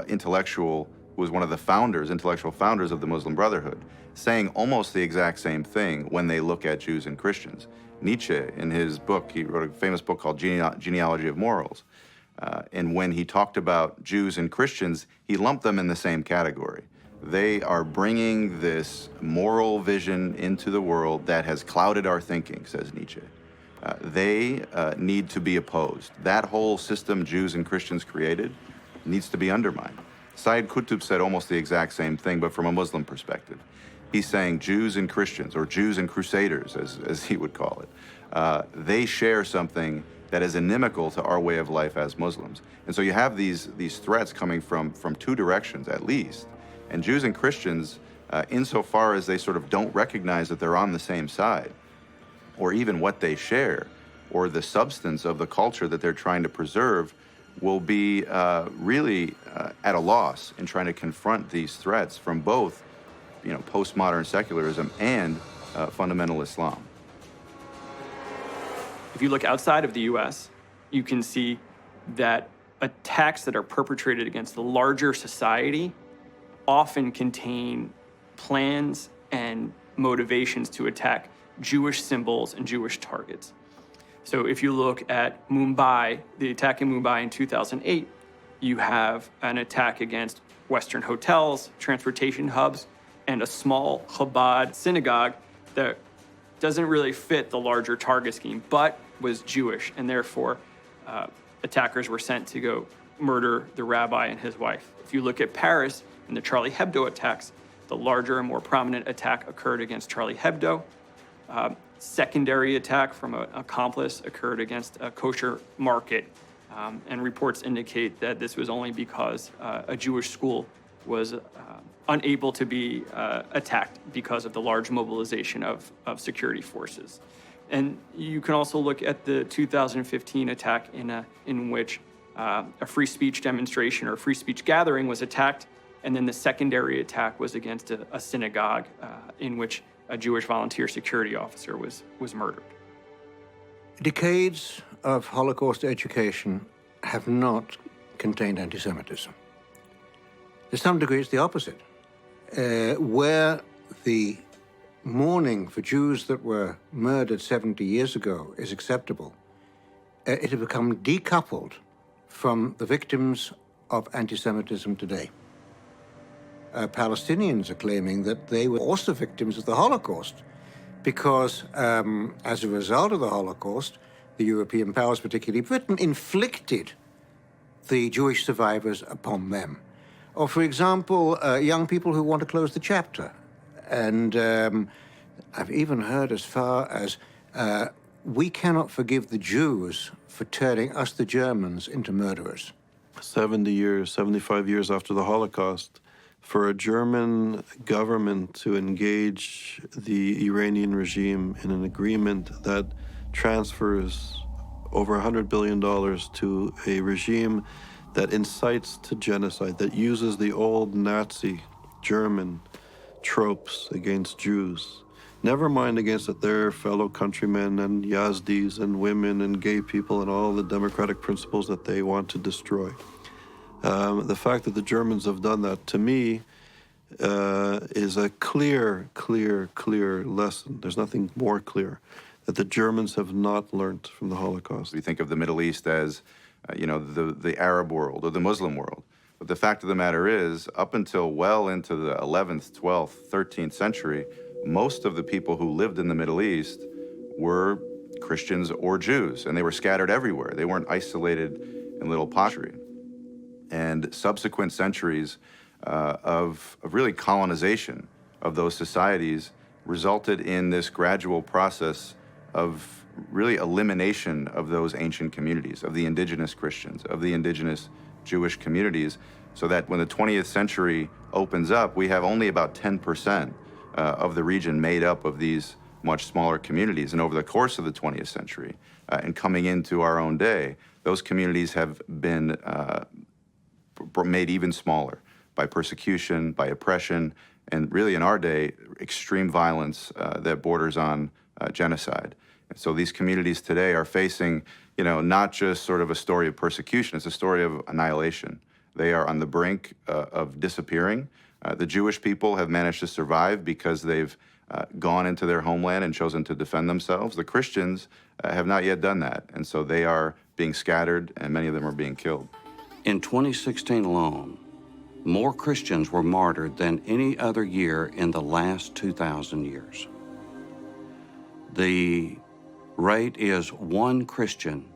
intellectual, who was one of the intellectual founders of the Muslim Brotherhood, saying almost the exact same thing when they look at Jews and Christians. Nietzsche, in his book, he wrote a famous book called Genealogy of Morals. And when he talked about Jews and Christians, he lumped them in the same category. They are bringing this moral vision into the world that has clouded our thinking, says Nietzsche. They need to be opposed. That whole system Jews and Christians created needs to be undermined. Sayyid Qutb said almost the exact same thing, but from a Muslim perspective. He's saying Jews and Christians, or Jews and Crusaders, as he would call it, they share something that is inimical to our way of life as Muslims. And so you have these threats coming from two directions, at least. And Jews and Christians, insofar as they sort of don't recognize that they're on the same side, or even what they share, or the substance of the culture that they're trying to preserve, will be really at a loss in trying to confront these threats from both postmodern secularism and fundamental Islam. If you look outside of the US, you can see that attacks that are perpetrated against the larger society often contain plans and motivations to attack Jewish symbols and Jewish targets. So if you look at Mumbai, the attack in Mumbai in 2008, you have an attack against Western hotels, transportation hubs, and a small Chabad synagogue that doesn't really fit the larger target scheme, but was Jewish, and therefore attackers were sent to go murder the rabbi and his wife. If you look at Paris and the Charlie Hebdo attacks, the larger and more prominent attack occurred against Charlie Hebdo. Secondary attack from an accomplice occurred against a kosher market, and reports indicate that this was only because a Jewish school was unable to be attacked because of the large mobilization of security forces. And you can also look at the 2015 attack in which a free speech demonstration or free speech gathering was attacked, and then the secondary attack was against a synagogue in which a Jewish volunteer security officer was murdered. Decades of Holocaust education have not contained anti-Semitism. To some degree, it's the opposite. Where the mourning for Jews that were murdered 70 years ago is acceptable, it has become decoupled from the victims of anti-Semitism today. Palestinians are claiming that they were also victims of the Holocaust because as a result of the Holocaust, the European powers, particularly Britain, inflicted the Jewish survivors upon them. Or, for example, young people who want to close the chapter. And I've even heard as far as we cannot forgive the Jews for turning us, the Germans, into murderers. 70 years, 75 years after the Holocaust, for a German government to engage the Iranian regime in an agreement that transfers over $100 billion to a regime that incites to genocide, that uses the old Nazi German tropes against Jews, never mind against their fellow countrymen and Yazdis and women and gay people and all the democratic principles that they want to destroy. The fact that the Germans have done that, to me, is a clear lesson. There's nothing more clear that the Germans have not learned from the Holocaust. We think of the Middle East as, the Arab world or the Muslim world. But the fact of the matter is, up until well into the 11th, 12th, 13th century, most of the people who lived in the Middle East were Christians or Jews, and they were scattered everywhere. They weren't isolated in little pottery. And subsequent centuries of really colonization of those societies resulted in this gradual process of really elimination of those ancient communities, of the indigenous Christians, of the indigenous Jewish communities, so that when the 20th century opens up, we have only about 10% of the region made up of these much smaller communities. And over the course of the 20th century, and coming into our own day, those communities have been made even smaller by persecution, by oppression, and really in our day, extreme violence that borders on genocide. And so these communities today are facing, not just sort of a story of persecution, it's a story of annihilation. They are on the brink of disappearing. The Jewish people have managed to survive because they've gone into their homeland and chosen to defend themselves. The Christians have not yet done that, and so they are being scattered, and many of them are being killed. In 2016 alone, more Christians were martyred than any other year in the last 2,000 years. The rate is one Christian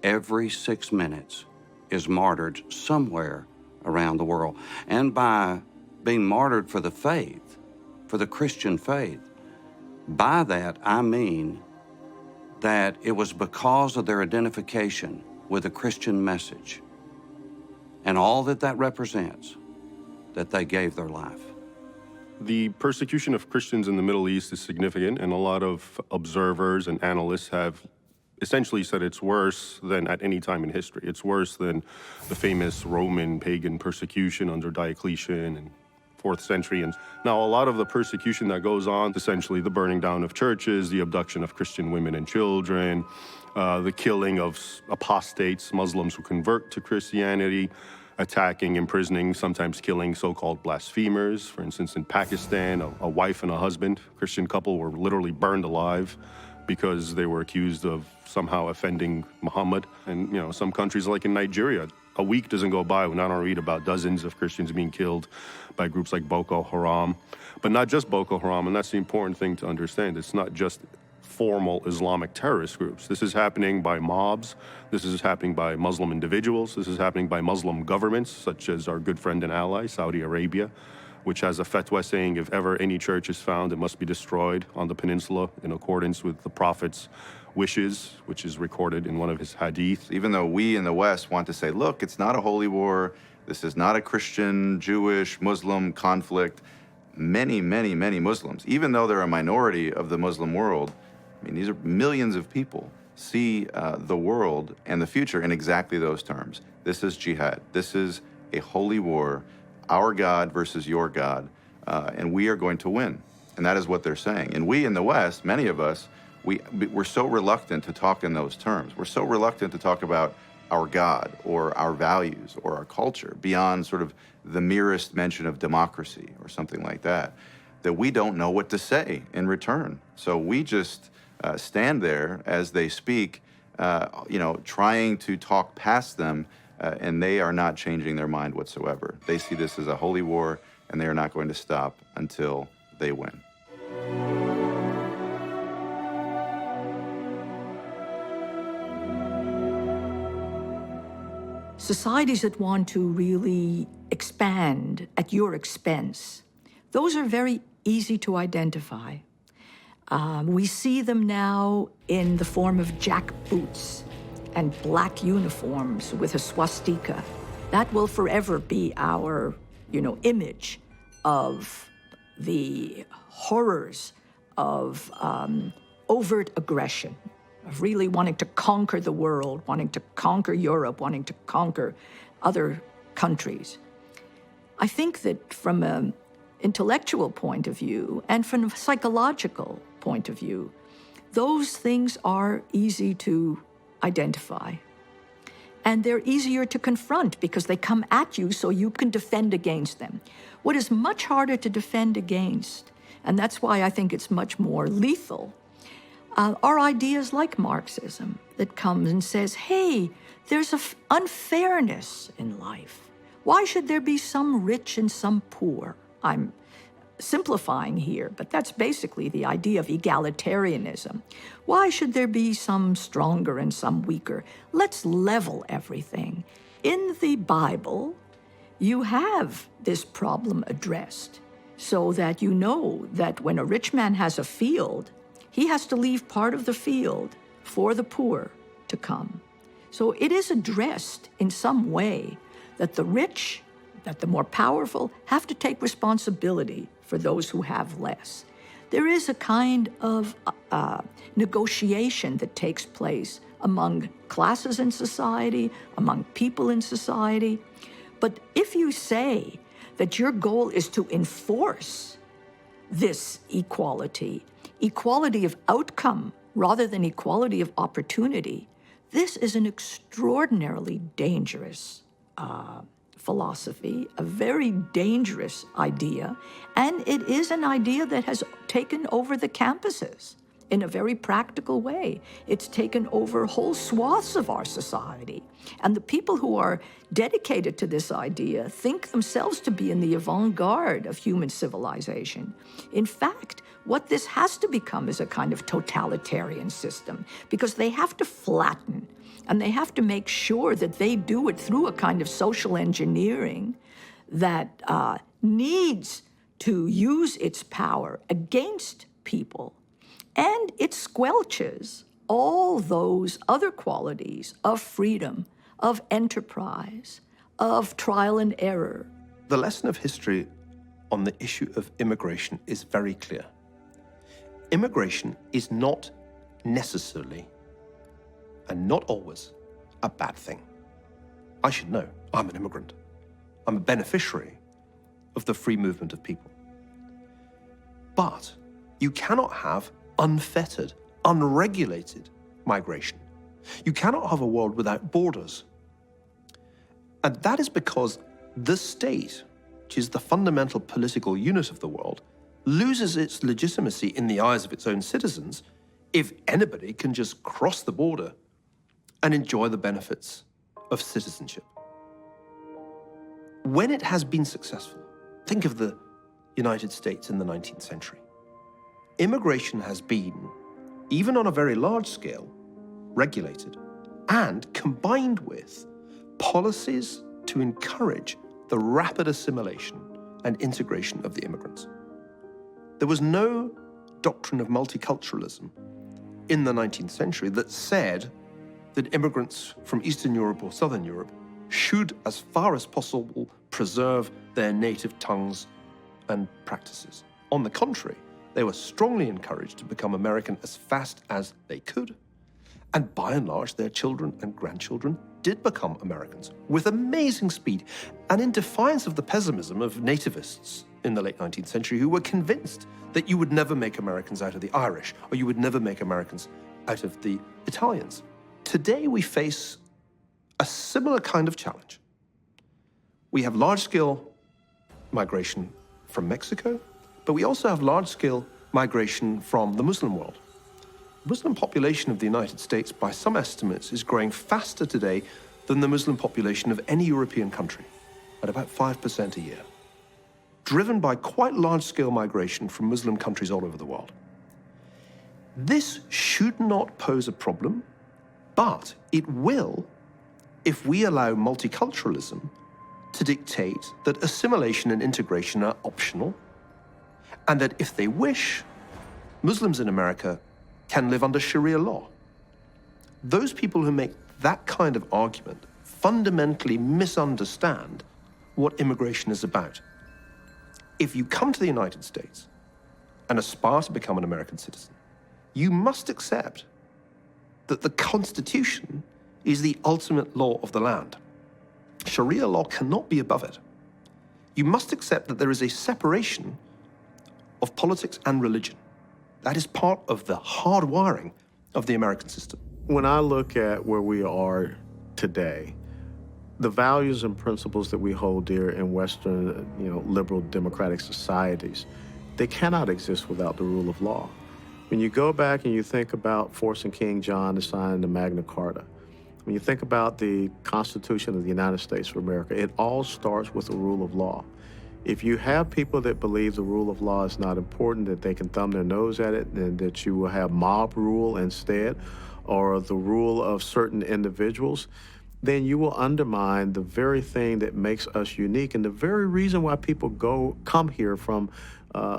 every 6 minutes is martyred somewhere around the world. And by being martyred for the faith, for the Christian faith, by that I mean that it was because of their identification with the Christian message and all that that represents that they gave their life. The persecution of Christians in the Middle East is significant, and a lot of observers and analysts have essentially said it's worse than at any time in history. It's worse than the famous Roman pagan persecution under Diocletian in 4th century. And now a lot of the persecution that goes on, essentially the burning down of churches, the abduction of Christian women and children, the killing of apostates, Muslims who convert to Christianity, attacking, imprisoning, sometimes killing so-called blasphemers. For instance, in Pakistan, a wife and a husband, Christian couple, were literally burned alive because they were accused of somehow offending Muhammad. And, some countries like in Nigeria, a week doesn't go by when I don't read about dozens of Christians being killed by groups like Boko Haram. But not just Boko Haram, and that's the important thing to understand. It's not just formal Islamic terrorist groups. This is happening by mobs. This is happening by Muslim individuals. This is happening by Muslim governments, such as our good friend and ally, Saudi Arabia, which has a fatwa saying if ever any church is found, it must be destroyed on the peninsula in accordance with the Prophet's wishes, which is recorded in one of his hadith. Even though we in the West want to say, look, it's not a holy war, this is not a Christian, Jewish, Muslim conflict, many, many, many Muslims, even though they're a minority of the Muslim world, I mean, these are millions of people, see the world and the future in exactly those terms. This is jihad. This is a holy war, our God versus your God, and we are going to win. And that is what they're saying. And we in the West, many of us, we're so reluctant to talk in those terms. We're so reluctant to talk about our God or our values or our culture beyond sort of the merest mention of democracy or something like that, that we don't know what to say in return. So we just stand there as they speak, trying to talk past them, and they are not changing their mind whatsoever. They see this as a holy war, and they are not going to stop until they win. Societies that want to really expand at your expense, those are very easy to identify. We see them now in the form of jackboots and black uniforms with a swastika. That will forever be our, image of the horrors of overt aggression, of really wanting to conquer the world, wanting to conquer Europe, wanting to conquer other countries. I think that from an intellectual point of view and from a psychological point of view, those things are easy to identify. And they're easier to confront because they come at you so you can defend against them. What is much harder to defend against, and that's why I think it's much more lethal, are ideas like Marxism that comes and says, hey, there's an unfairness in life. Why should there be some rich and some poor? I'm simplifying here, but that's basically the idea of egalitarianism. Why should there be some stronger and some weaker? Let's level everything. In the Bible, you have this problem addressed so that you know that when a rich man has a field, he has to leave part of the field for the poor to come. So it is addressed in some way that the rich, that the more powerful, have to take responsibility for those who have less. There is a kind of negotiation that takes place among classes in society, among people in society. But if you say that your goal is to enforce this equality of outcome rather than equality of opportunity, this is an extraordinarily dangerous philosophy, a very dangerous idea, and it is an idea that has taken over the campuses in a very practical way. It's taken over whole swaths of our society. And the people who are dedicated to this idea think themselves to be in the avant-garde of human civilization. In fact, what this has to become is a kind of totalitarian system, because they have to flatten and they have to make sure that they do it through a kind of social engineering that needs to use its power against people. And it squelches all those other qualities of freedom, of enterprise, of trial and error. The lesson of history on the issue of immigration is very clear. Immigration is not necessarily and not always a bad thing. I should know. I'm an immigrant. I'm a beneficiary of the free movement of people. But you cannot have unfettered, unregulated migration. You cannot have a world without borders. And that is because the state, which is the fundamental political unit of the world, loses its legitimacy in the eyes of its own citizens if anybody can just cross the border and enjoy the benefits of citizenship. when it has been successful, think of the United States in the 19th century. Immigration has been, even on a very large scale, regulated and combined with policies to encourage the rapid assimilation and integration of the immigrants. There was no doctrine of multiculturalism in the 19th century that said that immigrants from Eastern Europe or Southern Europe should, as far as possible, preserve their native tongues and practices. On the contrary, they were strongly encouraged to become American as fast as they could, and by and large, their children and grandchildren did become Americans with amazing speed, and in defiance of the pessimism of nativists in the late 19th century who were convinced that you would never make Americans out of the Irish, or you would never make Americans out of the Italians. Today, we face a similar kind of challenge. We have large-scale migration from Mexico, but we also have large-scale migration from the Muslim world. The Muslim population of the United States, by some estimates, is growing faster today than the Muslim population of any European country, at about 5% a year, driven by quite large-scale migration from Muslim countries all over the world. This should not pose a problem, but it will if we allow multiculturalism to dictate that assimilation and integration are optional, and that if they wish, Muslims in America can live under Sharia law. Those people who make that kind of argument fundamentally misunderstand what immigration is about. If you come to the United States and aspire to become an American citizen, you must accept that the Constitution is the ultimate law of the land. Sharia law cannot be above it. You must accept that there is a separation of politics and religion. That is part of the hardwiring of the American system. When I look at where we are today, the values and principles that we hold dear in Western, liberal democratic societies, they cannot exist without the rule of law. When you go back and you think about forcing King John to sign the Magna Carta, when you think about the Constitution of the United States of America, it all starts with the rule of law. If you have people that believe the rule of law is not important, that they can thumb their nose at it, and that you will have mob rule instead, or the rule of certain individuals, then you will undermine the very thing that makes us unique and the very reason why people come here from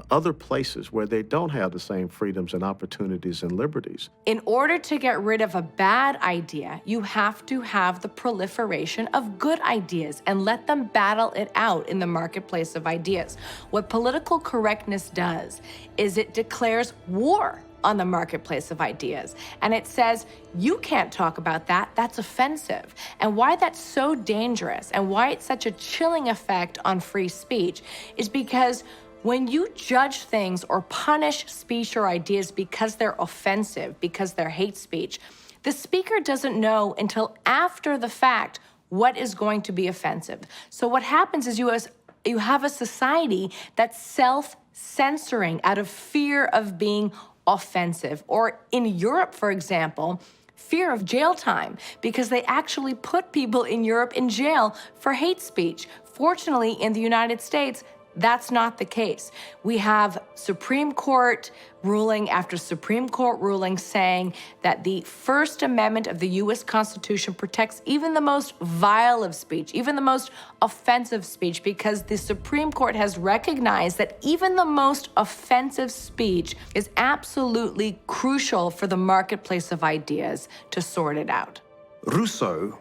other places where they don't have the same freedoms and opportunities and liberties. In order to get rid of a bad idea, you have to have the proliferation of good ideas and let them battle it out in the marketplace of ideas. What political correctness does is it declares war on the marketplace of ideas. And it says, you can't talk about that, that's offensive. And why that's so dangerous and why it's such a chilling effect on free speech is because when you judge things or punish speech or ideas because they're offensive, because they're hate speech, the speaker doesn't know until after the fact what is going to be offensive. So what happens is you have a society that's self-censoring out of fear of being offensive. Or in Europe, for example, fear of jail time, because they actually put people in Europe in jail for hate speech. Fortunately, in the United States, that's not the case. We have Supreme Court ruling after Supreme Court ruling saying that the First Amendment of the U.S. Constitution protects even the most vile of speech, even the most offensive speech, because the Supreme Court has recognized that even the most offensive speech is absolutely crucial for the marketplace of ideas to sort it out. Rousseau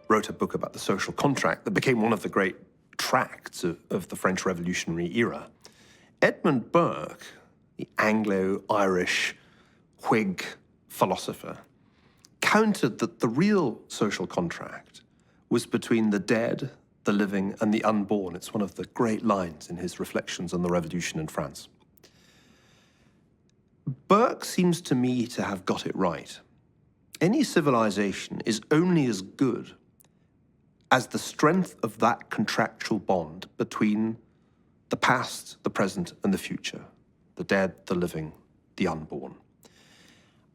wrote a book about the social contract that became one of the great tracts of the French Revolutionary era. Edmund Burke, the Anglo-Irish Whig philosopher, countered that the real social contract was between the dead, the living, and the unborn. It's one of the great lines in his reflections on the revolution in France. Burke seems to me to have got it right. Any civilization is only as good as the strength of that contractual bond between the past, the present, and the future, the dead, the living, the unborn.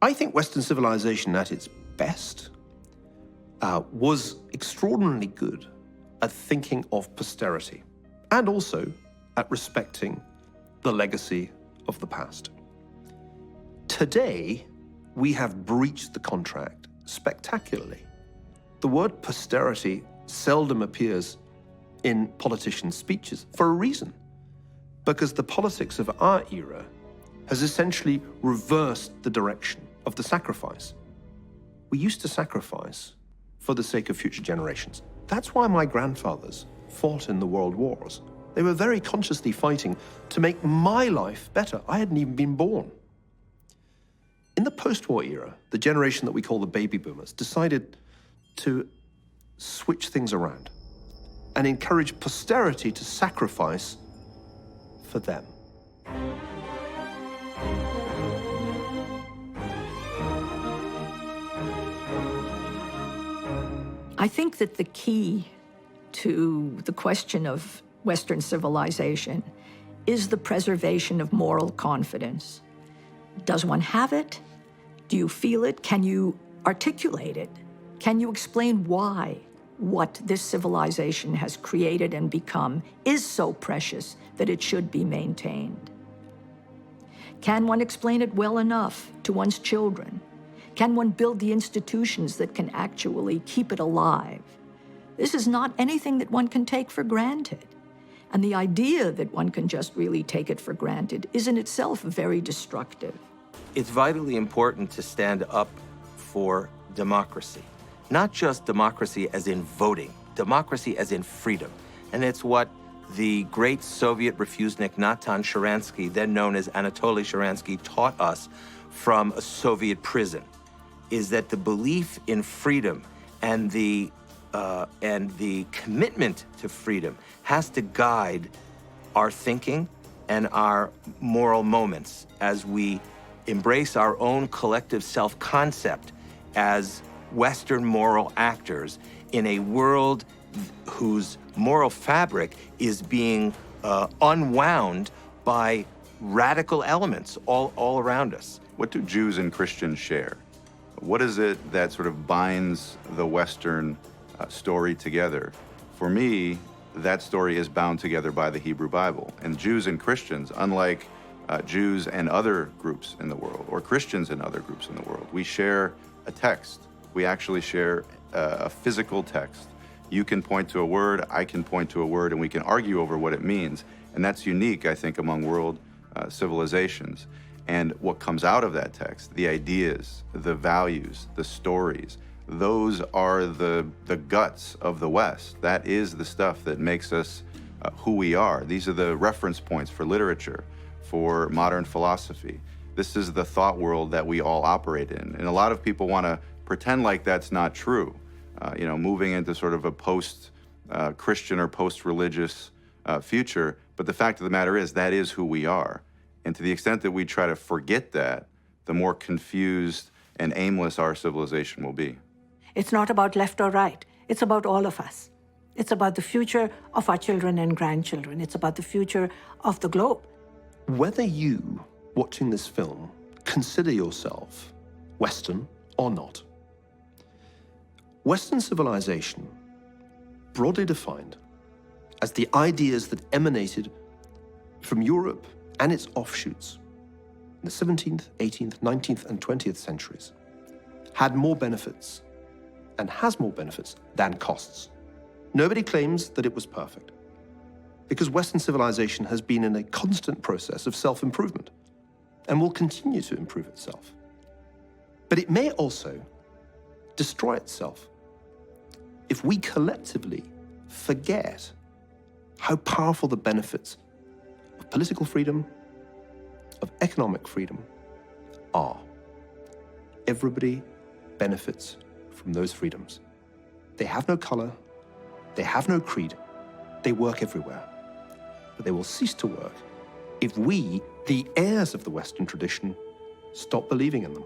I think Western civilization at its best was extraordinarily good at thinking of posterity and also at respecting the legacy of the past. Today, we have breached the contract spectacularly. The word posterity seldom appears in politicians' speeches for a reason, because the politics of our era has essentially reversed the direction of the sacrifice. We used to sacrifice for the sake of future generations. That's why my grandfathers fought in the world wars. They were very consciously fighting to make my life better. I hadn't even been born. In the post-war era, the generation that we call the baby boomers decided to switch things around and encourage posterity to sacrifice for them. I think that the key to the question of Western civilization is the preservation of moral confidence. Does one have it? Do you feel it? Can you articulate it? Can you explain why what this civilization has created and become is so precious that it should be maintained? Can one explain it well enough to one's children? Can one build the institutions that can actually keep it alive? This is not anything that one can take for granted. And the idea that one can just really take it for granted is in itself very destructive. It's vitally important to stand up for democracy. Not just democracy as in voting, democracy as in freedom. And it's what the great Soviet refusenik Natan Sharansky, then known as Anatoly Sharansky, taught us from a Soviet prison, is that the belief in freedom and the commitment to freedom has to guide our thinking and our moral moments as we embrace our own collective self-concept as Western moral actors in a world whose moral fabric is being unwound by radical elements all around us. What do Jews and Christians share? What is it that sort of binds the Western story together? For me, that story is bound together by the Hebrew Bible. And Jews and Christians, unlike Jews and other groups in the world, or Christians and other groups in the world, we share a text. We actually share a physical text. You can point to a word, I can point to a word, and we can argue over what it means. And that's unique, I think, among world civilizations. And what comes out of that text, the ideas, the values, the stories, those are the guts of the West. That is the stuff that makes us who we are. These are the reference points for literature, for modern philosophy. This is the thought world that we all operate in. And a lot of people want to pretend like that's not true, moving into sort of a post-Christian or post-religious future. But the fact of the matter is, that is who we are. And to the extent that we try to forget that, the more confused and aimless our civilization will be. It's not about left or right. It's about all of us. It's about the future of our children and grandchildren. It's about the future of the globe. Whether you, watching this film, consider yourself Western or not, Western civilization, broadly defined as the ideas that emanated from Europe and its offshoots in the 17th, 18th, 19th, and 20th centuries, had more benefits and has more benefits than costs. Nobody claims that it was perfect, because Western civilization has been in a constant process of self-improvement and will continue to improve itself. But it may also destroy itself if we collectively forget how powerful the benefits of political freedom, of economic freedom are. Everybody benefits from those freedoms. They have no color, they have no creed, they work everywhere. But they will cease to work if we, the heirs of the Western tradition, stop believing in them.